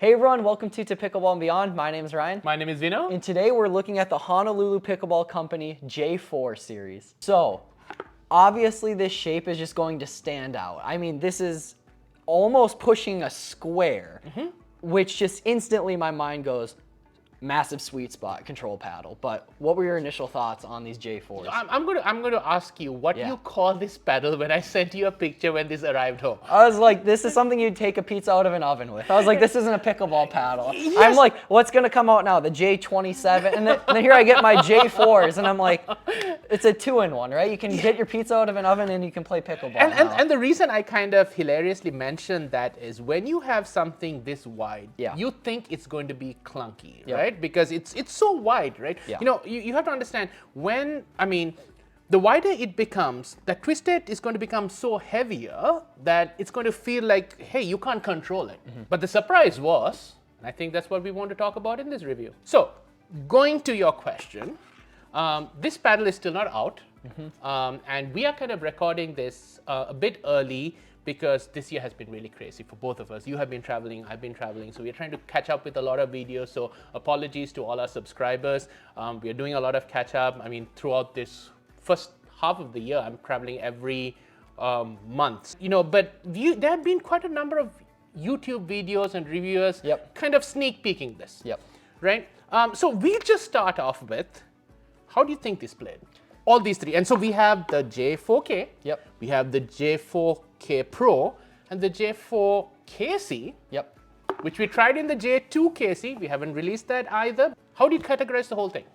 Hey everyone, welcome to Pickleball and Beyond. My name is Ryan. My name is Vino. And today we're looking at the Honolulu Pickleball Company J4 series. So, obviously this shape is just going to stand out. I mean, this is almost pushing a square, which just instantly my mind goes, massive sweet spot, control paddle. But what were your initial thoughts on these J4s? I'm going to ask you what you call this paddle when I sent you a picture when this arrived home. I was like, this is something you'd take a pizza out of an oven with. I was like, this isn't a pickleball paddle. Yes. I'm like, what's going to come out now? The J27? And then here I get my J4s, and I'm like, it's a 2-in-1, right? You can get your pizza out of an oven and you can play pickleball. And the reason I kind of hilariously mentioned that is when you have something this wide, you think it's going to be clunky, right? Because it's so wide, right? Yeah. You know, you have to understand the wider it becomes, the twisted is going to become so heavier that it's going to feel like, hey, you can't control it. But the surprise was, and I think that's what we want to talk about in this review. So, going to your question, this paddle is still not out, and we are kind of recording this a bit early because this year has been really crazy for both of us. You have been traveling, I've been traveling, so we're trying to catch up with a lot of videos, so apologies to all our subscribers. We are doing a lot of catch up. I mean, throughout this first half of the year, I'm traveling every month. You know, but there have been quite a number of YouTube videos and reviewers kind of sneak peeking this, right? So we'll just start off with, how do you think this played? All these three. And so we have the J4K, we have the J4K Pro, and the J4KC, which we tried in the J2KC. We haven't released that either. How do you categorize the whole thing?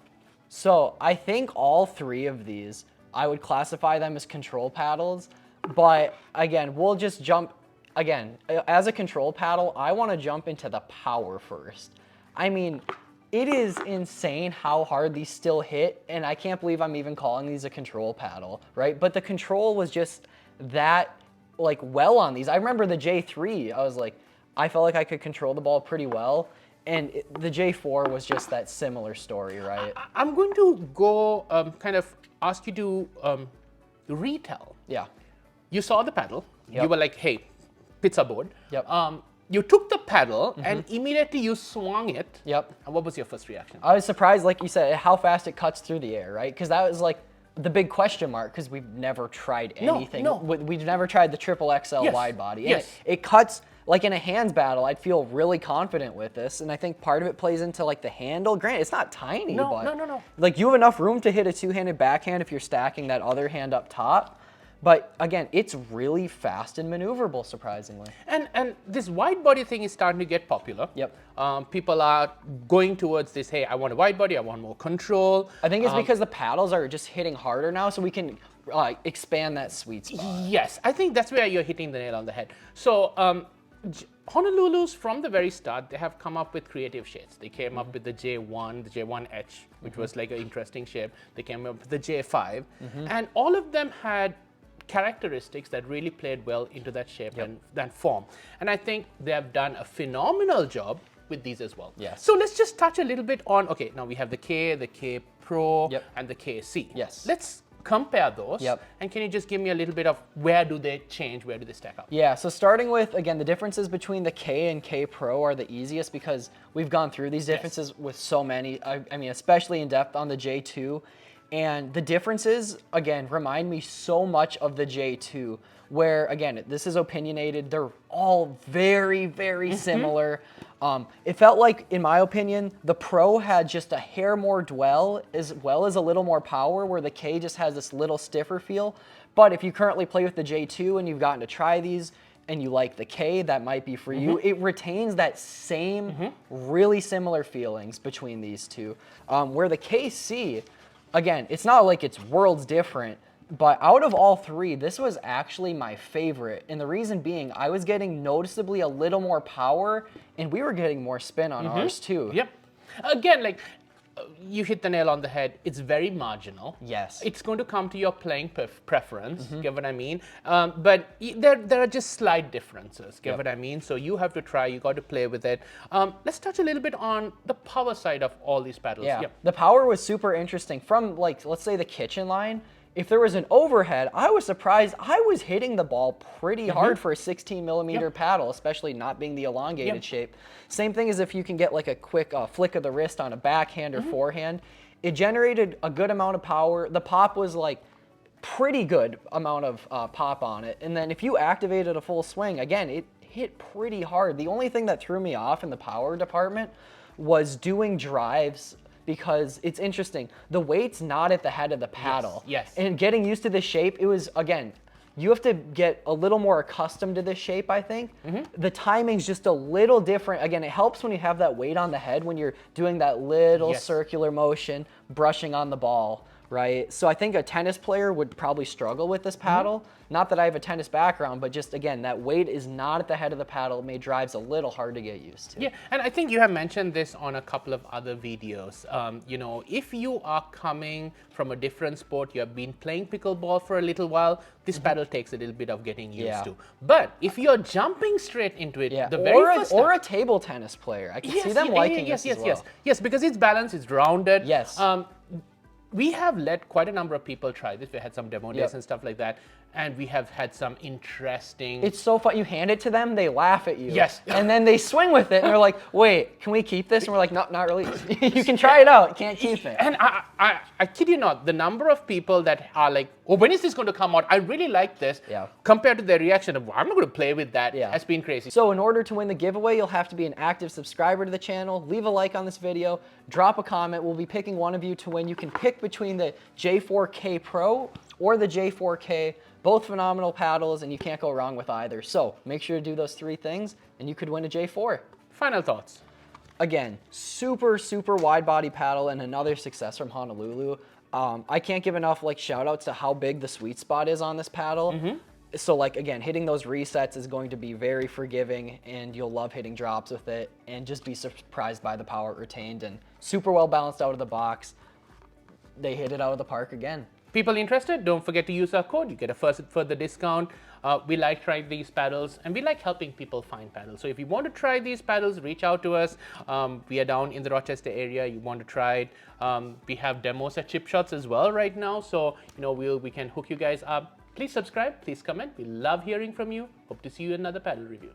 So I think all three of these, I would classify them as control paddles. But again, we'll just jump, again, as a control paddle, I want to jump into the power first. I mean, it is insane how hard these still hit, and I can't believe I'm even calling these a control paddle, right? But the control was just that, like, well on these. I remember the J3, I was like, I felt like I could control the ball pretty well, and the J4 was just that similar story, right? I'm going to go kind of ask you to retell. Yeah. You saw the paddle, you were like, hey, pizza board. You took the paddle and immediately you swung it. And what was your first reaction? I was surprised, like you said, how fast it cuts through the air, right? Because that was like the big question mark, because we've never tried anything. We've never tried the triple XL wide body. And it cuts, like in a hands battle, I'd feel really confident with this. And I think part of it plays into like the handle. Granted, it's not tiny, but like you have enough room to hit a two-handed backhand if you're stacking that other hand up top. But again, it's really fast and maneuverable, surprisingly. And this wide body thing is starting to get popular. People are going towards this, hey, I want a wide body, I want more control. I think it's because the paddles are just hitting harder now, so we can expand that sweet spot. Yes, I think that's where you're hitting the nail on the head. So Honolulu's, from the very start, they have come up with creative shapes. They came up with the J1, the J1H, which was like an interesting shape. They came up with the J5, and all of them had characteristics that really played well into that shape and that form. And I think they have done a phenomenal job with these as well. So let's just touch a little bit on, okay, now we have the K Pro, and the KC. Let's compare those. And can you just give me a little bit of where do they change, where do they stack up? Yeah, so starting with, again, the differences between the K and K Pro are the easiest because we've gone through these differences with so many, I mean, especially in depth on the J2. And the differences, again, remind me so much of the J2, where, again, this is opinionated. They're all very, very similar. It felt like, in my opinion, the Pro had just a hair more dwell as well as a little more power, where the K just has this little stiffer feel. But if you currently play with the J2 and you've gotten to try these and you like the K, that might be for you. It retains that same really similar feelings between these two. Where the KC, again, it's not like it's worlds different, but out of all three, this was actually my favorite. And the reason being, I was getting noticeably a little more power, and we were getting more spin on ours too. Again, like, you hit the nail on the head. It's very marginal. It's going to come to your playing preference, get what I mean? But there are just slight differences, get what I mean? So you have to try, you got to play with it. Let's touch a little bit on the power side of all these paddles. The power was super interesting. From, like, let's say the kitchen line, if there was an overhead, I was surprised. I was hitting the ball pretty hard for a 16 millimeter paddle, especially not being the elongated shape. Same thing as if you can get like a quick flick of the wrist on a backhand or forehand. It generated a good amount of power. The pop was like pretty good amount of pop on it. And then if you activated a full swing, again, it hit pretty hard. The only thing that threw me off in the power department was doing drives, because it's interesting. The weight's not at the head of the paddle. Yes. And getting used to this shape, it was, again, you have to get a little more accustomed to this shape, I think. The timing's just a little different. Again, it helps when you have that weight on the head when you're doing that little circular motion, brushing on the ball, right? So I think a tennis player would probably struggle with this paddle. Not that I have a tennis background, but just, again, that weight is not at the head of the paddle. It made drives a little hard to get used to. Yeah, and I think you have mentioned this on a couple of other videos. You know, if you are coming from a different sport, you have been playing pickleball for a little while, this paddle takes a little bit of getting used to. But if you're jumping straight into it, the very first or a table tennis player, I can see them liking this as well. Yes, because it's balanced, it's rounded. Yes. We have let quite a number of people try this. We had some demo days and stuff like that. And we have had some interesting... It's so fun. You hand it to them, they laugh at you. Yes. And then they swing with it, and they're like, wait, can we keep this? And we're like, no, not really. You can try it out. You can't keep it. And I kid you not, the number of people that are like, oh, when is this going to come out? I really like this. Compared to their reaction of, well, I'm not going to play with that, has been crazy. So in order to win the giveaway, you'll have to be an active subscriber to the channel, leave a like on this video, drop a comment. We'll be picking one of you to win. You can pick between the J4K Pro or the J4K. Both phenomenal paddles, and you can't go wrong with either. So make sure to do those 3 things, and you could win a J4. Final thoughts. Again, super, super wide body paddle, and another success from Honolulu. I can't give enough shout outs to how big the sweet spot is on this paddle. So again, hitting those resets is going to be very forgiving, and you'll love hitting drops with it, and just be surprised by the power it retained, and super well balanced out of the box. They hit it out of the park again. People interested, don't forget to use our code. You get a further discount. We like trying these paddles, and we like helping people find paddles. So if you want to try these paddles, reach out to us. We are down in the Rochester area. You want to try it. We have demos at Chip Shots as well right now. So we can hook you guys up. Please subscribe. Please comment. We love hearing from you. Hope to see you in another paddle review.